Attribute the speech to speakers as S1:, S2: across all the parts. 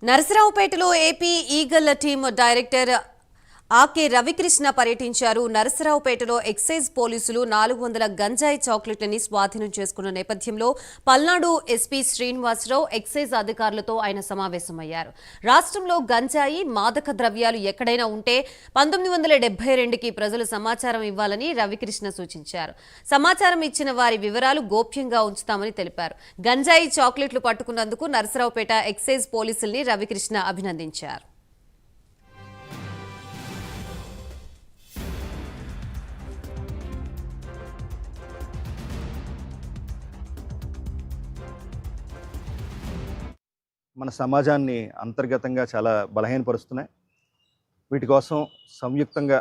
S1: నరసరావుపేటలో AP eagle team director Ake Ravikrishna పర్యటించారు. నరసరావుపేటలో excise పోలీసులు 400 గంజాయి చాక్లెట్లని స్వాధీనం చేసుకున్న నేపథ్యంలో పల్నాడు ఎస్పీ శ్రీనివాసరావు ఎక్సైజ్ అధికారులతో ఆయన సమావేశమయ్యారు. రాష్ట్రంలో గంజాయి మాదక ద్రవ్యాలు ఎక్కడైనా ఉంటే 1972కి ప్రజలు సమాచారం ఇవ్వాలని రవికృష్ణ సూచించారు. సమాచారం ఇచ్చిన వారి వివరాలు గోప్యంగా ఉంచుతామని తెలిపారు. గంజాయి చాక్లెట్లు పట్టుకున్నందుకు నరసరావుపేట ఎక్సైజ్ పోలీసుల్ని రవికృష్ణ అభినందించారు.
S2: మన సమాజాన్ని అంతర్గతంగా చాలా బలహీనపరుస్తున్నాయి. వీటి కోసం సంయుక్తంగా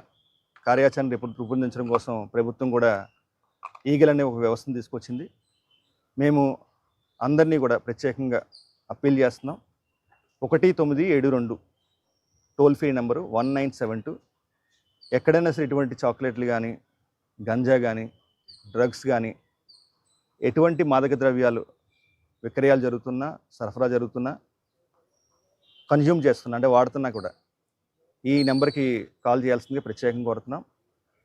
S2: కార్యాచరణ రూపొందించడం కోసం ప్రభుత్వం కూడా ఈగల్ అనే ఒక వ్యవస్థను తీసుకొచ్చింది. మేము అందరినీ కూడా ప్రత్యేకంగా అప్పీల్ చేస్తున్నాం. 1972 టోల్ ఫ్రీ నెంబరు 1972. ఎక్కడైనా సరే ఇటువంటి చాక్లెట్లు కానీ, గంజా కానీ, డ్రగ్స్ కానీ, ఎటువంటి మాదక ద్రవ్యాలు విక్రయాలు జరుగుతున్నా, సరఫరా జరుగుతున్నా, కన్జ్యూమ్ చేస్తున్నా అంటే వాడుతున్నా కూడా ఈ నెంబర్కి కాల్ చేయాల్సిందిగా ప్రత్యేకంగా కోరుతున్నాం.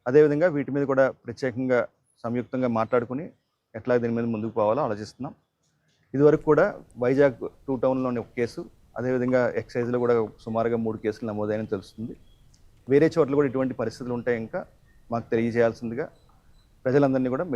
S2: అదేవిధంగా వీటి మీద కూడా ప్రత్యేకంగా సంయుక్తంగా మాట్లాడుకుని ఎట్లా దీని మీద ముందుకు పోవాలో ఆలోచిస్తున్నాం. ఇదివరకు కూడా వైజాగ్ 2 టౌన్లోని ఒక కేసు, అదేవిధంగా ఎక్సైజ్లో కూడా సుమారుగా 3 కేసులు నమోదైనని తెలుస్తుంది. వేరే చోట్ల కూడా ఇటువంటి పరిస్థితులు ఉంటే ఇంకా మాకు తెలియజేయాల్సిందిగా ప్రజలందరినీ కూడా